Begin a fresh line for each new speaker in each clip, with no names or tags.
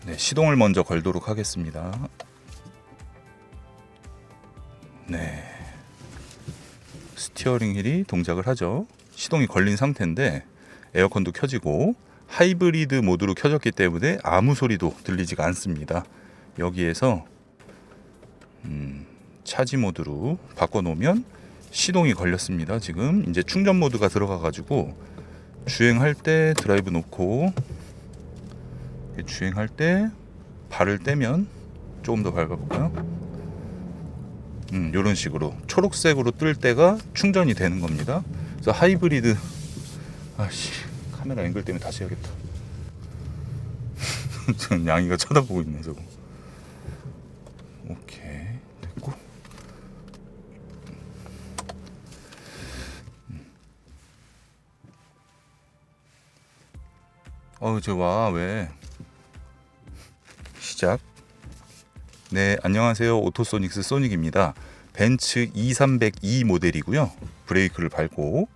네, 시동을 먼저 걸도록 하겠습니다. 네, 스티어링 휠이 동작을 하죠. 시동이 걸린 상태인데 에어컨도 켜지고 하이브리드 모드로 켜졌기 때문에 아무 소리도 들리지가 않습니다. 여기에서 차지 모드로 바꿔놓으면 시동이 걸렸습니다. 지금 이제 충전 모드가 들어가가지고 주행할 때 드라이브 놓고 주행할 때 발을 떼면 조금 더 밟아볼까요? 이런 식으로 초록색으로 뜰 때가 충전이 되는 겁니다. 그래서 하이브리드 카메라 앵글 때문에 다시 해야겠다. 전 양이가 쳐다보고 있네 저거. 오케이 됐고. 저 와 왜? 시작. 네, 안녕하세요. 오토소닉스 소닉입니다. 벤츠 2302 모델이고요. 브레이크를 밟고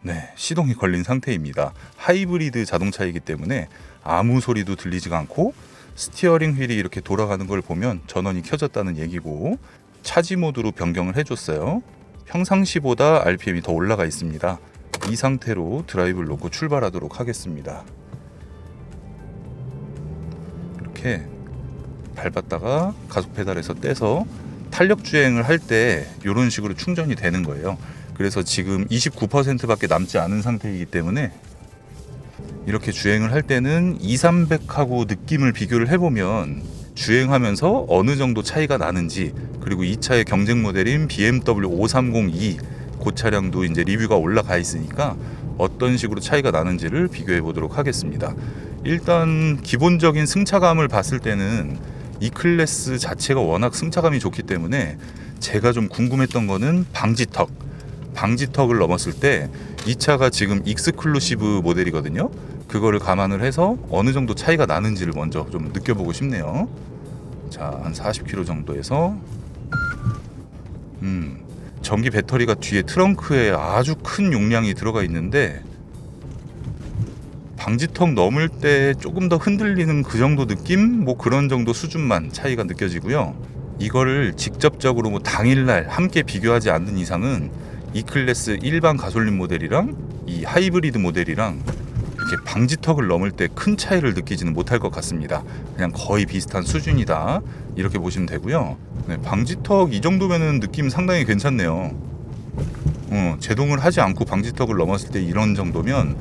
네, 시동이 걸린 상태입니다. 하이브리드 자동차이기 때문에 아무 소리도 들리지가 않고 스티어링 휠이 이렇게 돌아가는 걸 보면 전원이 켜졌다는 얘기고 차지 모드로 변경을 해줬어요. 평상시보다 RPM이 더 올라가 있습니다. 이 상태로 드라이브를 놓고 출발하도록 하겠습니다. 이렇게 밟았다가 가속 페달에서 떼서 탄력 주행을 할 때 이런 식으로 충전이 되는 거예요. 그래서 지금 29%밖에 남지 않은 상태이기 때문에 이렇게 주행을 할 때는 2300하고 느낌을 비교를 해보면 주행하면서 어느 정도 차이가 나는지, 그리고 이 차의 경쟁 모델인 BMW 530e 그 차량도 이제 리뷰가 올라가 있으니까 어떤 식으로 차이가 나는지를 비교해 보도록 하겠습니다. 일단 기본적인 승차감을 봤을 때는 E클래스 자체가 워낙 승차감이 좋기 때문에 제가 좀 궁금했던 거는 방지턱을 넘었을 때 이 차가 지금 익스클루시브 모델이거든요. 그거를 감안을 해서 어느 정도 차이가 나는지를 먼저 좀 느껴보고 싶네요. 자, 한 40km 정도에서 전기 배터리가 뒤에 트렁크에 아주 큰 용량이 들어가 있는데 방지턱 넘을 때 조금 더 흔들리는 그 정도 느낌? 뭐 그런 정도 수준만 차이가 느껴지고요. 이거를 직접적으로 뭐 당일날 함께 비교하지 않는 이상은 E클래스 일반 가솔린 모델이랑 이 하이브리드 모델이랑 이렇게 방지턱을 넘을 때 큰 차이를 느끼지는 못할 것 같습니다. 그냥 거의 비슷한 수준이다 이렇게 보시면 되고요. 네, 방지턱 이 정도면은 느낌 상당히 괜찮네요. 제동을 하지 않고 방지턱을 넘었을 때 이런 정도면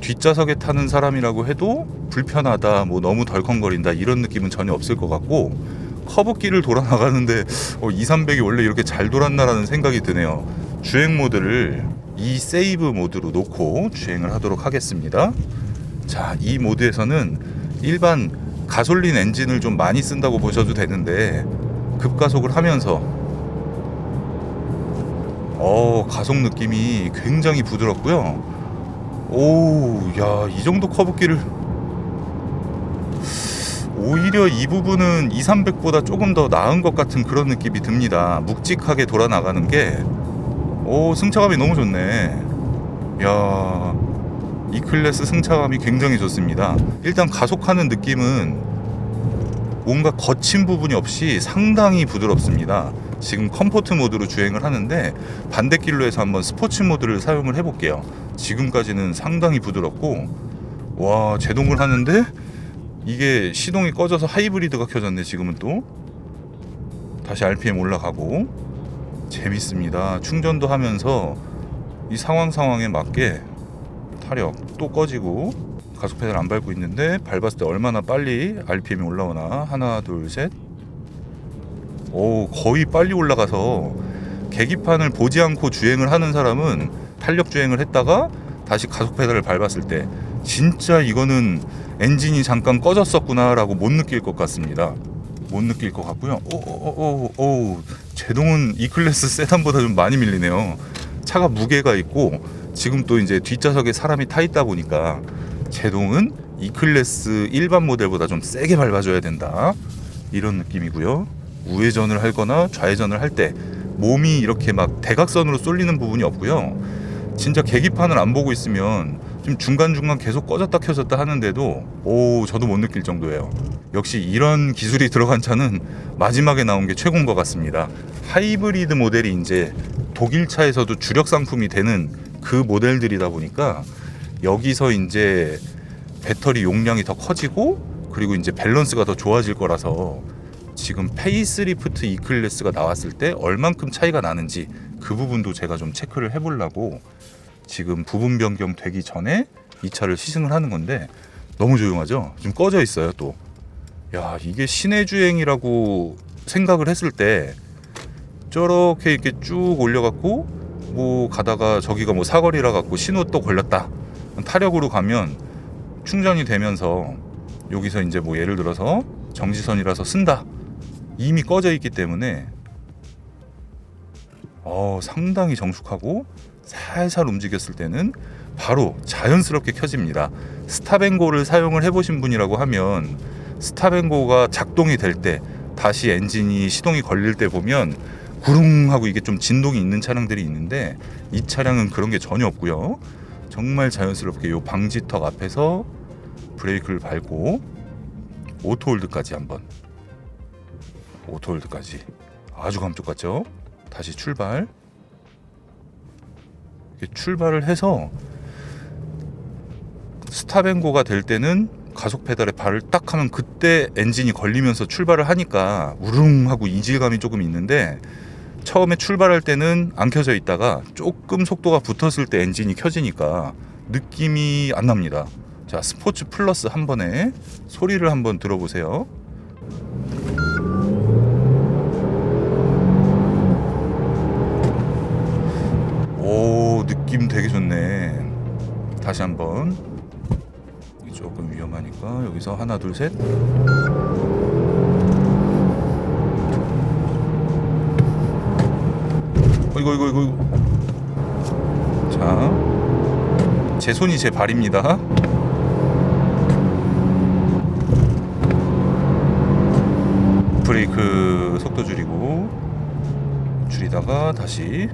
뒷좌석에 타는 사람이라고 해도 불편하다, 뭐 너무 덜컹거린다 이런 느낌은 전혀 없을 것 같고, 커브길을 돌아 나가는데 2,300이 원래 이렇게 잘 돌았나라는 생각이 드네요. 주행 모드를 이 세이브 모드로 놓고 주행을 하도록 하겠습니다. 자, 이 모드에서는 일반 가솔린 엔진을 좀 많이 쓴다고 보셔도 되는데 급가속을 하면서 가속 느낌이 굉장히 부드럽고요. 이 정도 커브길을 오히려 이 부분은 2,300보다 조금 더 나은 것 같은 그런 느낌이 듭니다. 묵직하게 돌아 나가는 게 승차감이 너무 좋네. E클래스 승차감이 굉장히 좋습니다. 일단 가속하는 느낌은 뭔가 거친 부분이 없이 상당히 부드럽습니다. 지금 컴포트 모드로 주행을 하는데 반대길로 해서 한번 스포츠 모드를 사용을 해볼게요. 지금까지는 상당히 부드럽고, 제동을 하는데 이게 시동이 꺼져서 하이브리드가 켜졌네. 지금은 또 다시 RPM 올라가고 재밌습니다. 충전도 하면서 이 상황에 맞게 타력 또 꺼지고 가속 페달 안 밟고 있는데 밟았을 때 얼마나 빨리 RPM이 올라오나. 하나 둘 셋. 거의 빨리 올라가서 계기판을 보지 않고 주행을 하는 사람은 탄력 주행을 했다가 다시 가속 페달을 밟았을 때 진짜 이거는 엔진이 잠깐 꺼졌었구나 라고 못 느낄 것 같습니다. 못 느낄 것 같고요. 제동은 E클래스 세단보다 좀 많이 밀리네요. 차가 무게가 있고 지금 또 이제 뒷좌석에 사람이 타 있다 보니까 제동은 E클래스 일반 모델보다 좀 세게 밟아줘야 된다 이런 느낌이고요. 우회전을 하거나 좌회전을 할 때 몸이 이렇게 막 대각선으로 쏠리는 부분이 없고요. 진짜 계기판을 안 보고 있으면 지금 중간중간 계속 꺼졌다 켜졌다 하는데도 저도 못 느낄 정도예요. 역시 이런 기술이 들어간 차는 마지막에 나온 게 최고인 것 같습니다. 하이브리드 모델이 이제 독일차에서도 주력 상품이 되는 그 모델들이다 보니까 여기서 이제 배터리 용량이 더 커지고 그리고 이제 밸런스가 더 좋아질 거라서 지금 페이스리프트 E클래스가 나왔을 때 얼만큼 차이가 나는지 그 부분도 제가 좀 체크를 해보려고 지금 부분 변경 되기 전에 이 차를 시승을 하는 건데 너무 조용하죠? 지금 꺼져 있어요. 또 야, 이게 시내 주행이라고 생각을 했을 때 저렇게 이렇게 쭉 올려갖고 뭐 가다가 저기가 뭐 사거리라 갖고 신호 또 걸렸다, 타력으로 가면 충전이 되면서 여기서 이제 뭐 예를 들어서 정지선이라서 쓴다, 이미 꺼져 있기 때문에 상당히 정숙하고 살살 움직였을 때는 바로 자연스럽게 켜집니다. 스탑앤고를 사용을 해보신 분이라고 하면 스탑앤고가 작동이 될 때 다시 엔진이 시동이 걸릴 때 보면 구릉 하고 이게 좀 진동이 있는 차량들이 있는데 이 차량은 그런 게 전혀 없고요. 정말 자연스럽게 요 방지턱 앞에서 브레이크를 밟고 오토홀드까지 한번, 오토홀드까지 아주 감쪽같죠. 다시 출발. 출발을 해서 스탑앤고가 될 때는 가속 페달에 발을 딱 하면 그때 엔진이 걸리면서 출발을 하니까 우릉 하고 이질감이 조금 있는데 처음에 출발할 때는 안 켜져 있다가 조금 속도가 붙었을 때 엔진이 켜지니까 느낌이 안 납니다. 자, 스포츠 플러스 한 번에 소리를 한번 들어보세요. 오, 느낌 되게 좋네. 다시 한번. 이게 조금 위험하니까 여기서 하나 둘 셋. 이거. 자, 제 손이 제 발입니다. 브레이크 속도 줄이고 줄이다가 다시.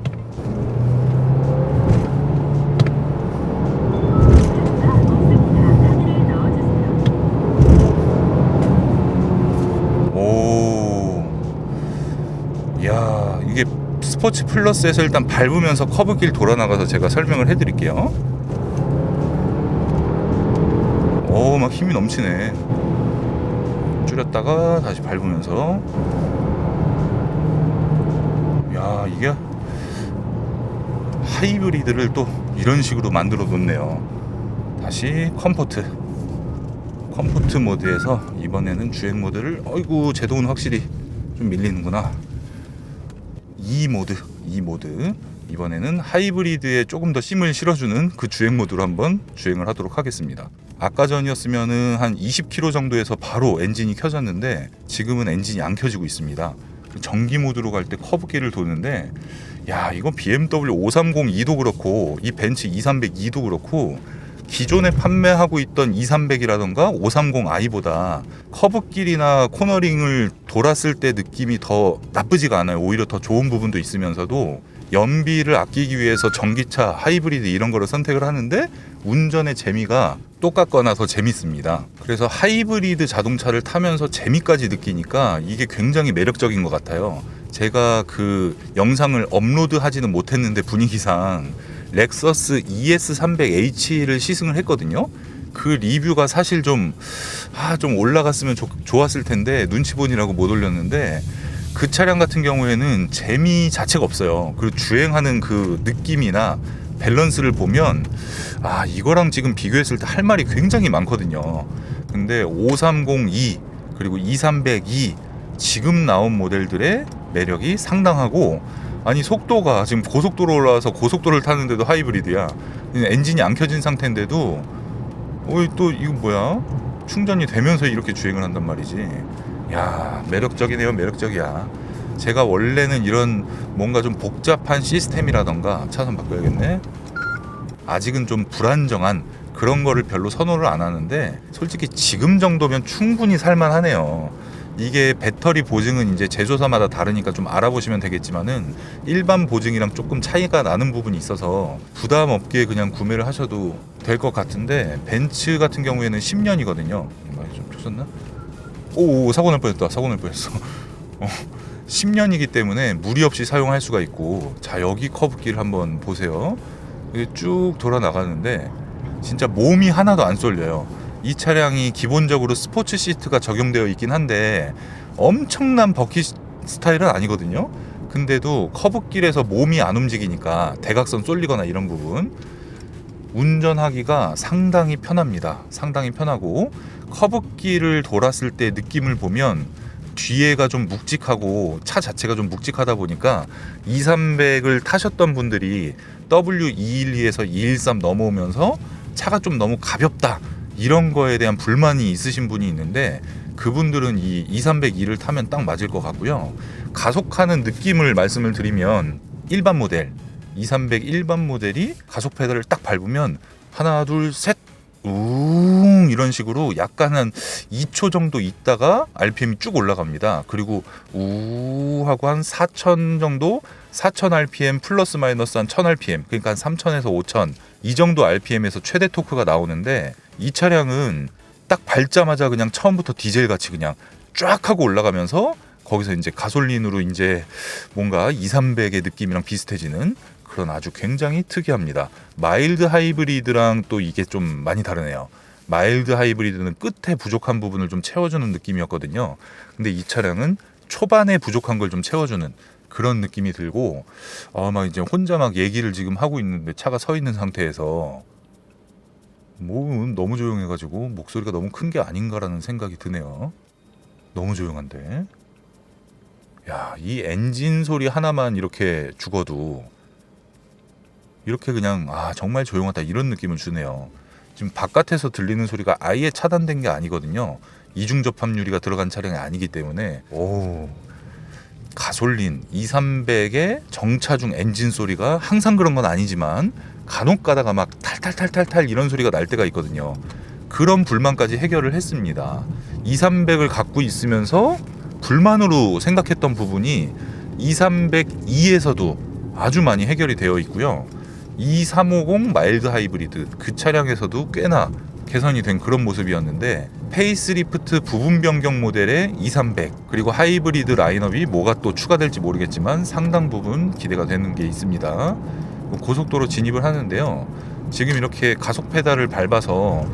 야, 이게 스포츠 플러스에서 일단 밟으면서 커브길 돌아 나가서 제가 설명을 해드릴게요. 막 힘이 넘치네. 줄였다가 다시 밟으면서. 야, 이게 하이브리드를 또 이런 식으로 만들어 놓네요. 다시 컴포트 모드에서 이번에는 주행 모드를, 제동은 확실히 좀 밀리는구나. E 모드. 이번에는 하이브리드에 조금 더 힘을 실어주는 그 주행 모드로 한번 주행을 하도록 하겠습니다. 아까 전이었으면은 한 20km 정도에서 바로 엔진이 켜졌는데 지금은 엔진이 안 켜지고 있습니다. 전기 모드로 갈 때 커브길을 도는데, 야, 이건 BMW 530e도 그렇고 이 벤츠 2300e도 그렇고 기존에 판매하고 있던 2300이라던가 530i보다 커브길이나 코너링을 돌았을 때 느낌이 더 나쁘지가 않아요. 오히려 더 좋은 부분도 있으면서도 연비를 아끼기 위해서 전기차, 하이브리드 이런 거를 선택을 하는데 운전의 재미가 똑같거나 더 재밌습니다. 그래서 하이브리드 자동차를 타면서 재미까지 느끼니까 이게 굉장히 매력적인 것 같아요. 제가 그 영상을 업로드하지는 못했는데 분위기상 렉서스 ES300H를 시승을 했거든요. 그 리뷰가 사실 좀 올라갔으면 좋았을 텐데 눈치 보느라고 못 올렸는데, 그 차량 같은 경우에는 재미 자체가 없어요. 그리고 주행하는 그 느낌이나 밸런스를 보면 이거랑 지금 비교했을 때 할 말이 굉장히 많거든요. 근데 530e 그리고 2300e 지금 나온 모델들의 매력이 상당하고, 아니 속도가 지금 고속도로 올라와서 고속도로를 타는데도 하이브리드야. 엔진이 안 켜진 상태인데도 또 이거 뭐야? 충전이 되면서 이렇게 주행을 한단 말이지. 야, 매력적이네요. 매력적이야. 제가 원래는 이런 뭔가 좀 복잡한 시스템이라던가, 차선 바꿔야겠네. 아직은 좀 불안정한 그런 거를 별로 선호를 안 하는데 솔직히 지금 정도면 충분히 살만하네요. 이게 배터리 보증은 이제 제조사마다 다르니까 좀 알아보시면 되겠지만은 일반 보증이랑 조금 차이가 나는 부분이 있어서 부담 없게 그냥 구매를 하셔도 될 것 같은데, 벤츠 같은 경우에는 10년이거든요. 많이 좀 쳤었나? 오, 사고 날 뻔했다. 사고 날 뻔했어. 10년이기 때문에 무리 없이 사용할 수가 있고, 자, 여기 커브길 한번 보세요. 이게 쭉 돌아 나가는데 진짜 몸이 하나도 안 쏠려요. 이 차량이 기본적으로 스포츠 시트가 적용되어 있긴 한데 엄청난 버킷 스타일은 아니거든요. 근데도 커브길에서 몸이 안 움직이니까 대각선 쏠리거나 이런 부분 운전하기가 상당히 편합니다. 상당히 편하고, 커브길을 돌았을 때 느낌을 보면 뒤에가 좀 묵직하고 차 자체가 좀 묵직하다 보니까 2300을 타셨던 분들이 W212에서 213 넘어오면서 차가 좀 너무 가볍다, 이런 거에 대한 불만이 있으신 분이 있는데, 그분들은 이 2302를 타면 딱 맞을 것 같고요. 가속하는 느낌을 말씀을 드리면 일반 모델 2300 일반 모델이 가속 페달을 딱 밟으면 하나 둘 셋 웅 이런 식으로 약간 한 2초 정도 있다가 RPM이 쭉 올라갑니다. 그리고 우 하고 한 4000 정도, 4000 RPM 플러스 마이너스 한 1000 RPM, 그러니까 한 3000에서 5000 이 정도 RPM에서 최대 토크가 나오는데, 이 차량은 딱 밟자마자 그냥 처음부터 디젤 같이 그냥 쫙 하고 올라가면서 거기서 이제 가솔린으로 이제 뭔가 2,300의 느낌이랑 비슷해지는 그런 아주 굉장히 특이합니다. 마일드 하이브리드랑 또 이게 좀 많이 다르네요. 마일드 하이브리드는 끝에 부족한 부분을 좀 채워주는 느낌이었거든요. 근데 이 차량은 초반에 부족한 걸 좀 채워주는 그런 느낌이 들고, 막 이제 혼자 막 얘기를 지금 하고 있는데 차가 서 있는 상태에서 뭐 너무 조용해가지고 목소리가 너무 큰 게 아닌가라는 생각이 드네요. 너무 조용한데. 야, 이 엔진 소리 하나만 이렇게 죽어도 이렇게 그냥 정말 조용하다 이런 느낌을 주네요. 지금 바깥에서 들리는 소리가 아예 차단된 게 아니거든요. 이중 접합 유리가 들어간 차량이 아니기 때문에 가솔린 2300의 정차 중 엔진 소리가 항상 그런 건 아니지만 간혹 가다가 막 탈탈탈탈탈 이런 소리가 날 때가 있거든요. 그런 불만까지 해결을 했습니다. 2300을 갖고 있으면서 불만으로 생각했던 부분이 2302에서도 아주 많이 해결이 되어 있고요. 2350 마일드 하이브리드 그 차량에서도 꽤나 개선이 된 그런 모습이었는데, 페이스리프트 부분 변경 모델의 2300 그리고 하이브리드 라인업이 뭐가 또 추가될지 모르겠지만 상당 부분 기대가 되는 게 있습니다. 고속도로 진입을 하는데요. 지금 이렇게 가속 페달을 밟아서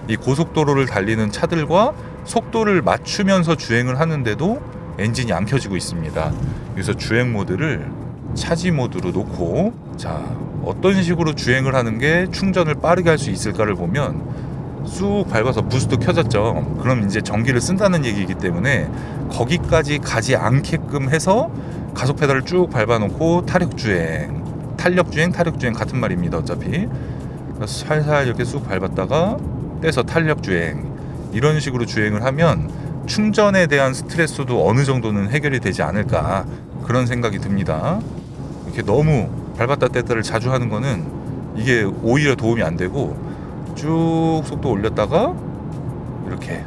이 고속도로를 달리는 차들과 속도를 맞추면서 주행을 하는데도 엔진이 안 켜지고 있습니다. 그래서 주행 모드를 차지 모드로 놓고, 자, 어떤 식으로 주행을 하는 게 충전을 빠르게 할 수 있을까를 보면 쑥 밟아서 부스트 켜졌죠. 그럼 이제 전기를 쓴다는 얘기이기 때문에 거기까지 가지 않게끔 해서 가속 페달을 쭉 밟아놓고 탄력 주행 같은 말입니다. 어차피 살살 이렇게 쑥 밟았다가 떼서 탄력 주행, 이런 식으로 주행을 하면 충전에 대한 스트레스도 어느 정도는 해결이 되지 않을까, 그런 생각이 듭니다. 이렇게 너무 밟았다 뗐다를 자주 하는 거는 이게 오히려 도움이 안 되고, 쭉 속도 올렸다가 이렇게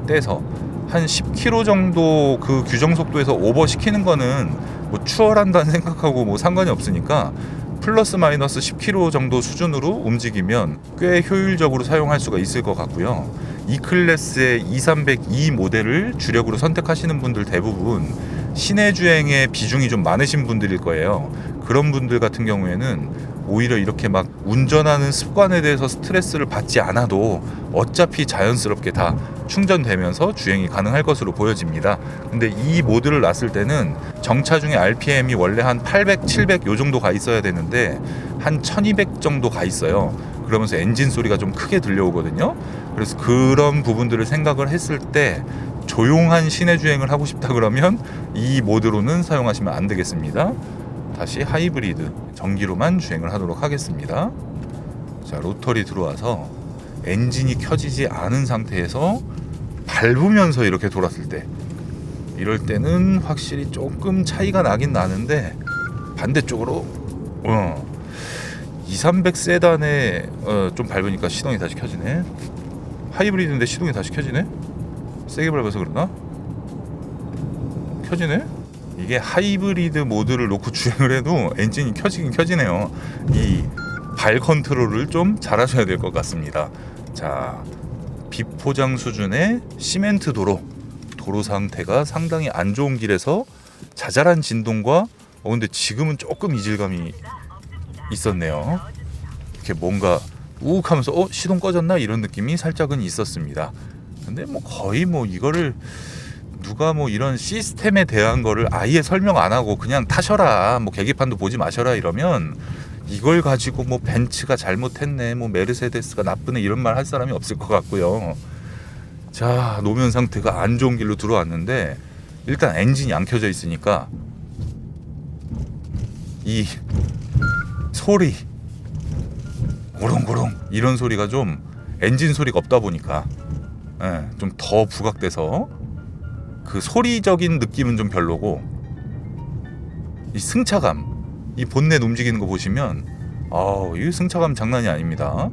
떼서 한 10km 정도 그 규정 속도에서 오버 시키는 거는 뭐 추월한다는 생각하고 뭐 상관이 없으니까 플러스 마이너스 10km 정도 수준으로 움직이면 꽤 효율적으로 사용할 수가 있을 것 같고요. 이 클래스의 2302 모델을 주력으로 선택하시는 분들 대부분 시내 주행의 비중이 좀 많으신 분들일 거예요. 그런 분들 같은 경우에는 오히려 이렇게 막 운전하는 습관에 대해서 스트레스를 받지 않아도 어차피 자연스럽게 다 충전되면서 주행이 가능할 것으로 보여집니다. 근데 이 모드를 놨을 때는 정차 중에 RPM이 원래 한 800, 700 요 정도 가 있어야 되는데 한 1200 정도 가 있어요. 그러면서 엔진 소리가 좀 크게 들려오거든요. 그래서 그런 부분들을 생각을 했을 때 조용한 시내 주행을 하고 싶다 그러면 이 모드로는 사용하시면 안 되겠습니다. 다시 하이브리드 전기로만 주행을 하도록 하겠습니다. 자, 로터리 들어와서 엔진이 켜지지 않은 상태에서 밟으면서 이렇게 돌았을 때, 이럴 때는 확실히 조금 차이가 나긴 나는데, 반대쪽으로 2300 세단에 좀 밟으니까 시동이 다시 켜지네. 하이브리드인데 시동이 다시 켜지네. 세게 밟아서 그러나? 켜지네? 이게 하이브리드 모드를 놓고 주행을 해도 엔진이 켜지긴 켜지네요. 이 발 컨트롤을 좀 잘하셔야 될 것 같습니다. 자, 비포장 수준의 시멘트 도로 상태가 상당히 안 좋은 길에서 자잘한 진동과 근데 지금은 조금 이질감이 있었네요. 이렇게 뭔가 우욱 하면서 시동 꺼졌나 이런 느낌이 살짝은 있었습니다. 근데 뭐 거의 뭐 이거를 누가 뭐 이런 시스템에 대한 거를 아예 설명 안 하고 그냥 타셔라, 뭐 계기판도 보지 마셔라 이러면 이걸 가지고 뭐 벤츠가 잘못했네, 뭐 메르세데스가 나쁘네 이런 말 할 사람이 없을 것 같고요. 자, 노면 상태가 안 좋은 길로 들어왔는데 일단 엔진이 안 켜져 있으니까 이 소리 고롱고롱 이런 소리가 좀 엔진 소리가 없다 보니까 좀 더 부각돼서 그 소리적인 느낌은 좀 별로고, 이 승차감, 이 본넷 움직이는 거 보시면 이 승차감 장난이 아닙니다.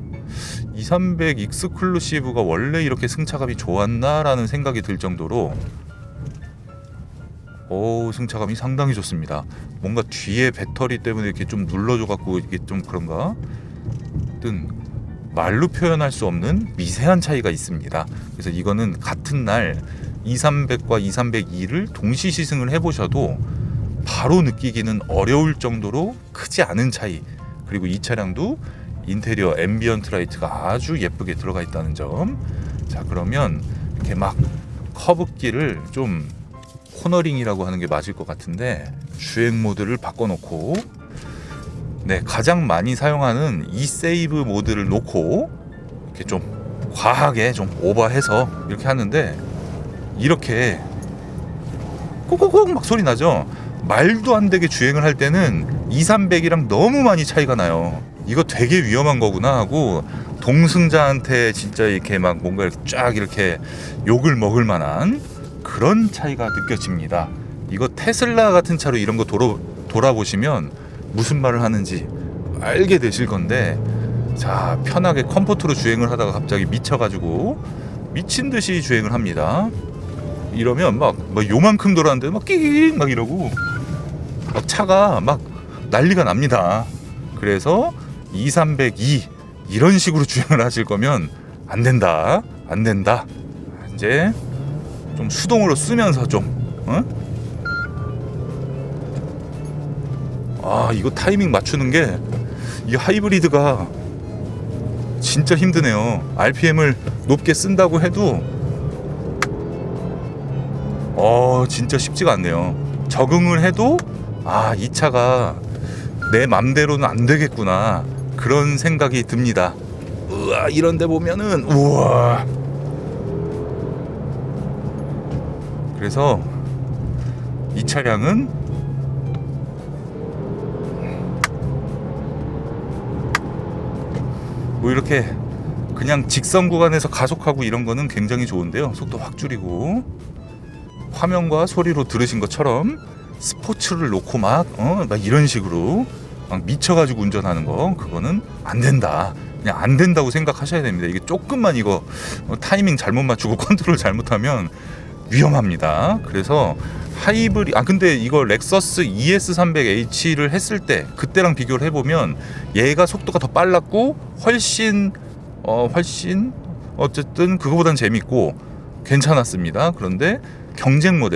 200 익스클루시브가 원래 이렇게 승차감이 좋았나라는 생각이 들 정도로 승차감이 상당히 좋습니다. 뭔가 뒤에 배터리 때문에 이렇게 좀 눌러줘갖고 이게 좀 그런가? 하여튼 말로 표현할 수 없는 미세한 차이가 있습니다. 그래서 이거는 같은 날 2300과 2302를 동시 시승을 해보셔도 바로 느끼기는 어려울 정도로 크지 않은 차이. 그리고 이 차량도 인테리어 앰비언트 라이트가 아주 예쁘게 들어가 있다는 점. 자, 그러면 이렇게 막 커브길을 좀 코너링이라고 하는 게 맞을 것 같은데 주행 모드를 바꿔놓고 가장 많이 사용하는 이 세이브 모드를 놓고 이렇게 좀 과하게 좀 오버해서 이렇게 하는데 이렇게 콕콕콕 막 소리 나죠. 말도 안 되게 주행을 할 때는 2300이랑 너무 많이 차이가 나요. 이거 되게 위험한 거구나 하고 동승자한테 진짜 이렇게 막 뭔가 이렇게 쫙 이렇게 욕을 먹을 만한 그런 차이가 느껴집니다. 이거 테슬라 같은 차로 이런 거 돌아보시면 무슨 말을 하는지 알게 되실 건데, 자, 편하게 컴포트로 주행을 하다가 갑자기 미쳐가지고 미친 듯이 주행을 합니다. 이러면 막 요만큼 돌았는데 막 끼익 막 이러고 막 차가 막 난리가 납니다. 그래서 2302 이런 식으로 주행을 하실 거면 안 된다. 이제 좀 수동으로 쓰면서 이거 타이밍 맞추는 게 이 하이브리드가 진짜 힘드네요. RPM을 높게 쓴다고 해도 진짜 쉽지가 않네요. 적응을 해도 이 차가 내 맘대로는 안 되겠구나 그런 생각이 듭니다. 우와, 이런데 보면은 우와. 그래서 이 차량은 뭐 이렇게 그냥 직선 구간에서 가속하고 이런 거는 굉장히 좋은데요. 속도 확 줄이고 화면과 소리로 들으신 것처럼 스포츠를 놓고 막 이런 식으로 막 미쳐가지고 운전하는 거, 그거는 안 된다. 그냥 안 된다고 생각하셔야 됩니다. 이게 조금만 이거 타이밍 잘못 맞추고 컨트롤 잘못하면 위험합니다. 그래서 근데 이거 렉서스 ES300H를 했을 때 그때랑 비교를 해보면 얘가 속도가 더 빨랐고 훨씬 어쨌든 그거보단 재밌고 괜찮았습니다. 그런데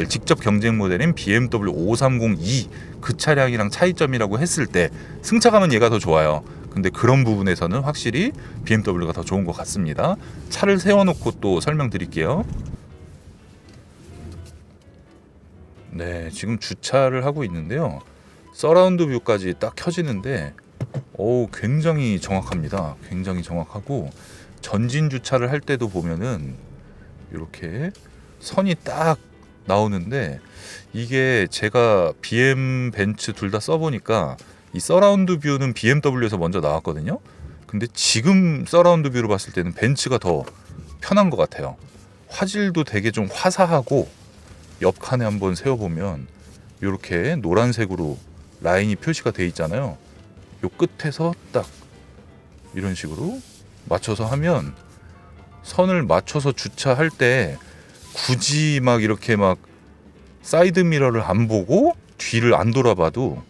직접 경쟁 모델인 BMW 530e 그 차량이랑 차이점이라고 했을 때 승차감은 얘가 더 좋아요. 근데 그런 부분에서는 확실히 BMW가 더 좋은 것 같습니다. 차를 세워놓고 또 설명드릴게요. 네, 지금 주차를 하고 있는데요. 서라운드 뷰까지 딱 켜지는데 굉장히 정확합니다. 굉장히 정확하고 전진 주차를 할 때도 보면은 이렇게 선이 딱 나오는데, 이게 제가 BM, 벤츠 둘 다 써보니까 이 서라운드 뷰는 BMW에서 먼저 나왔거든요. 근데 지금 서라운드 뷰로 봤을 때는 벤츠가 더 편한 것 같아요. 화질도 되게 좀 화사하고 옆 칸에 한번 세워보면 이렇게 노란색으로 라인이 표시가 돼 있잖아요. 요 끝에서 딱 이런 식으로 맞춰서 하면 선을 맞춰서 주차할 때 굳이 막 이렇게 막 사이드 미러를 안 보고 뒤를 안 돌아봐도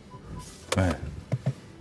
네,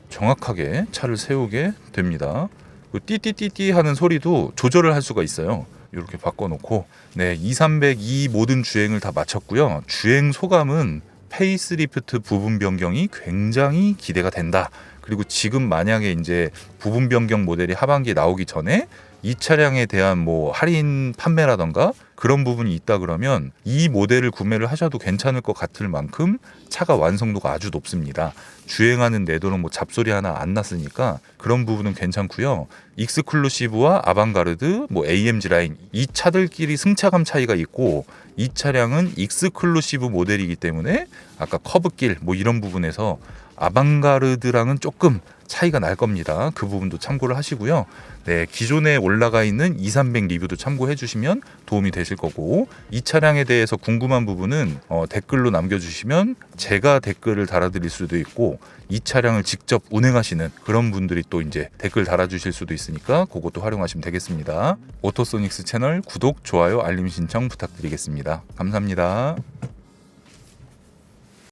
정확하게 차를 세우게 됩니다. 그 띠띠띠띠 하는 소리도 조절을 할 수가 있어요. 이렇게 바꿔놓고 네, 2300 이 모든 주행을 다 마쳤고요. 주행 소감은 페이스리프트 부분 변경이 굉장히 기대가 된다. 그리고 지금 만약에 이제 부분 변경 모델이 하반기에 나오기 전에 이 차량에 대한 뭐 할인 판매라던가 그런 부분이 있다 그러면 이 모델을 구매를 하셔도 괜찮을 것 같을 만큼 차가 완성도가 아주 높습니다. 주행하는 내도는 뭐 잡소리 하나 안 났으니까 그런 부분은 괜찮고요. 익스클루시브와 아방가르드, 뭐 AMG 라인 이 차들끼리 승차감 차이가 있고 이 차량은 익스클루시브 모델이기 때문에 아까 커브길 뭐 이런 부분에서 아방가르드랑은 조금 차이가 날 겁니다. 그 부분도 참고를 하시고요. 네, 기존에 올라가 있는 2300 리뷰도 참고해 주시면 도움이 되실 거고 이 차량에 대해서 궁금한 부분은 댓글로 남겨주시면 제가 댓글을 달아드릴 수도 있고 이 차량을 직접 운행하시는 그런 분들이 또 이제 댓글 달아주실 수도 있으니까 그것도 활용하시면 되겠습니다. 오토소닉스 채널 구독, 좋아요, 알림 신청 부탁드리겠습니다. 감사합니다.